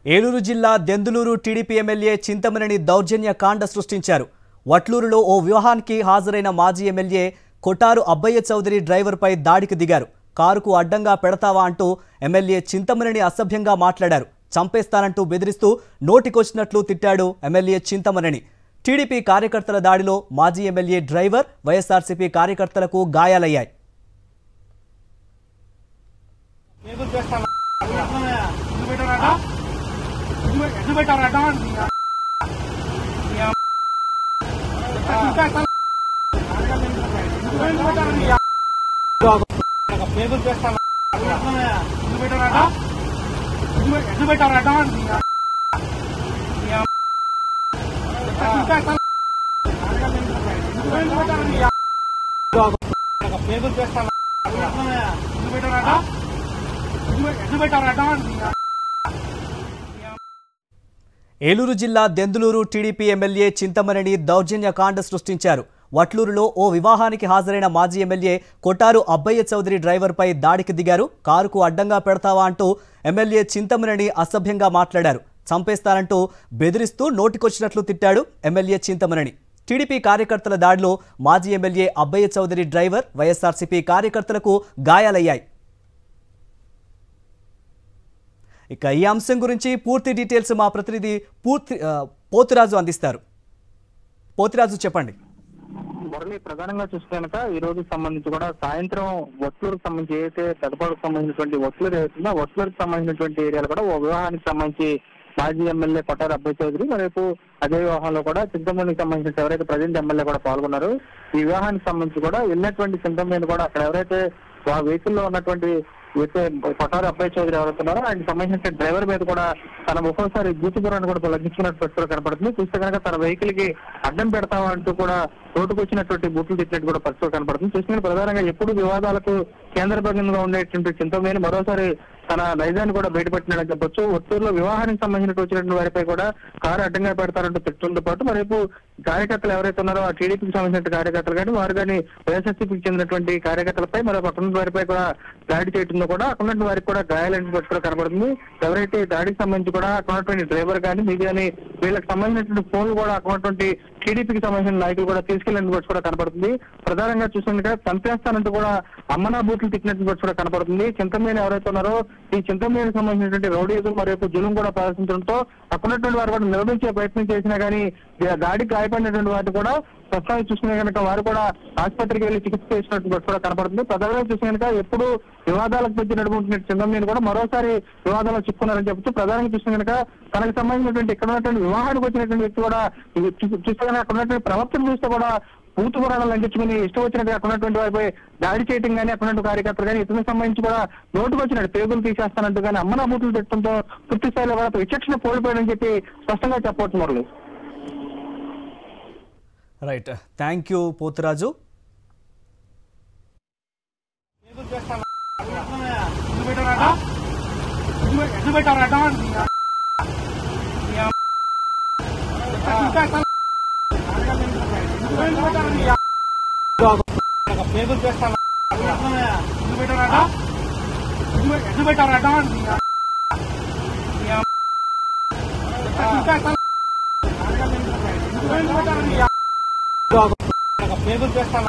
ఏలూరు జిల్లా Denduluru TDP MLA Chintamaneni దౌర్జన్య కాండ సృష్టించారు. వట్లూరులో ఓ వివాహానికి హాజరైన మాజీ ఎమ్మెల్యే కొటారు అబ్బయ్య చౌదరి డ్రైవర్పై దాడికి దిగారు. కారుకు అడ్డంగా పెడతావా అంటూ ఎమ్మెల్యే చింతమనేని అసభ్యంగా మాట్లాడారు. చంపేస్తానంటూ బెదిరిస్తూ నోటికొచ్చినట్లు తిట్టాడు ఎమ్మెల్యే చింతమనేని. టీడీపీ కార్యకర్తల దాడిలో మాజీ ఎమ్మెల్యే డ్రైవర్, వైఎస్ఆర్సీపీ కార్యకర్తలకు గాయాలయ్యాయి. ఏలూరు జిల్లా దెందులూరు టీడీపీ ఎమ్మెల్యే చింతమనేని దౌర్జన్య కాండ సృష్టించారు. వట్లూరులో ఓ వివాహానికి హాజరైన మాజీ ఎమ్మెల్యే కొటారు అబ్బయ్య చౌదరి డ్రైవర్పై దాడికి దిగారు. కారుకు అడ్డంగా పెడతావా అంటూ ఎమ్మెల్యే చింతమనేని అసభ్యంగా మాట్లాడారు. చంపేస్తానంటూ బెదిరిస్తూ నోటికొచ్చినట్లు తిట్టాడు ఎమ్మెల్యే చింతమనేని. టీడీపీ కార్యకర్తల దాడిలో మాజీ ఎమ్మెల్యే అబ్బయ్య చౌదరి డ్రైవర్, వైఎస్ఆర్సీపీ కార్యకర్తలకు గాయాలయ్యాయి. ఇక ఈ అంశం గురించి పూర్తి డీటెయిల్స్ మా ప్రతినిధి పోతురాజు అందిస్తారు. పోతురాజు, చెప్పండి. మురళి, ప్రధానంగా చూస్తే కనుక ఈ రోజు సంబంధించి కూడా సాయంత్రం వట్లూరుకు సంబంధించి ఏదైతే పెదపాడుకు సంబంధించినటువంటి వట్లూరు ఏదైతుందో వట్లూరుకు సంబంధించినటువంటి ఏరియాలో కూడా ఓ వివాహానికి సంబంధించి మాజీ ఎమ్మెల్యే కొటారు అబ్బయ్య చౌదరి, మరేపు అదే వివాహంలో కూడా చింతమనేనికి సంబంధించిన ఎవరైతే ప్రజెంట్ ఎమ్మెల్యే కూడా పాల్గొన్నారు. ఈ వివాహానికి సంబంధించి కూడా వెళ్ళినటువంటి చింతమనేని కూడా అక్కడ ఎవరైతే ఆ వెహికల్ లో ఉన్నటువంటి కొటారు అబ్బయ్య చౌదరి ఎవరుతున్నారో ఆయనకు సంబంధించిన డ్రైవర్ మీద కూడా తన ఒక్కోసారి బూతుపురాన్ని కూడా లగ్గించుకున్నట్టు కనపడుతుంది. చూస్తే కనుక తన వెహికల్ కి అడ్డం పెడతావా అంటూ కూడా రోడ్డుకు వచ్చినటువంటి బూతులు తిట్టినట్టు కూడా పరిస్థితి కనపడుతుంది. చూస్తే ప్రధానంగా ఎప్పుడు వివాదాలకు కేంద్ర బిందువుగా ఉండేటువంటి చింతమనేని మరోసారి తన నైజాన్ని కూడా బయటపెట్టినని చెప్పొచ్చు. ఒత్తూరులో వివాహానికి సంబంధించినట్టు వచ్చినటువంటి వారిపై కూడా కారు అడ్డంగా పెడతారంటూ తిట్టడంతో పాటు మరేపు కార్యకర్తలు ఎవరైతే ఉన్నారో ఆ టీడీపీకి సంబంధించిన కార్యకర్తలు కానీ వారు కానీ వైఎస్ఆర్సీపీకి చెందినటువంటి కార్యకర్తలపై మరొక అక్కడ వారిపై కూడా దాడి చేయడంలో కూడా అక్కడ వారికి కూడా గాయాలని పరిస్థితులు కనపడుతుంది. ఎవరైతే దాడికి సంబంధించి కూడా అక్కడ డ్రైవర్ కానీ మీ కానీ వీళ్ళకి సంబంధించినటువంటి ఫోన్లు కూడా అక్కడ టీడీపీకి సంబంధించిన నాయకులు కూడా తీసుకెళ్లిన పరిస్థితి కూడా కనపడుతుంది. ప్రధానంగా చూసినట్టుగా చంపేస్తానంటూ కూడా అమ్మనా బూట్లు తిట్టినట్టు పరిస్థితి కూడా కనపడుతుంది. చింతమనేని ఎవరైతే ఉన్నారో ఈ చింతమనేనికి సంబంధించినటువంటి రౌడీజం మరియు జులుం కూడా ప్రదర్శించడంతో అక్కడున్నటువంటి వారు కూడా నిర్వహించే ప్రయత్నం చేసినా కానీ దాడికి గాయపడినటువంటి వారు కూడా ప్రస్తుతానికి చూసుకునే కనుక వారు కూడా ఆసుపత్రికి వెళ్లి చికిత్స చేసినట్టు కూడా కనపడుతుంది. ప్రధానంగా చూసిన కనుక ఎప్పుడు వివాదాలకు మధ్య నడుపుతున్న చింతమనేని కూడా మరోసారి వివాదాల్లో చిక్కున్నారని చెబుతూ ప్రధానంగా చూసిన కనుక తనకు సంబంధించినటువంటి ఇక్కడ ఉన్నటువంటి వివాహానికి వచ్చినటువంటి వ్యక్తి కూడా చూస్తే కనుక అక్కడ ఉన్నటువంటి ప్రవర్తన చూస్తే కూడా పూర్తి పురాణాలు లంఘించుకుని ఇష్టం వచ్చినట్టు అక్కడ ఉన్నటువంటి వారిపై దాడి చేయడం కానీ అక్కడ ఉన్నటువంటి కార్యకర్తలు కానీ ఇతనికి సంబంధించి కూడా నోటుకు వచ్చినట్టు పేగులు తీసేస్తానంటూ కానీ అమ్మనా బూతులు పెట్టడంతో పూర్తి స్థాయిలో కూడా విచక్షణ కోల్పోయాడని చెప్పి స్పష్టంగా చెప్పవచ్చు. Right, thank you Poturaju. పేగులు చేస్తాను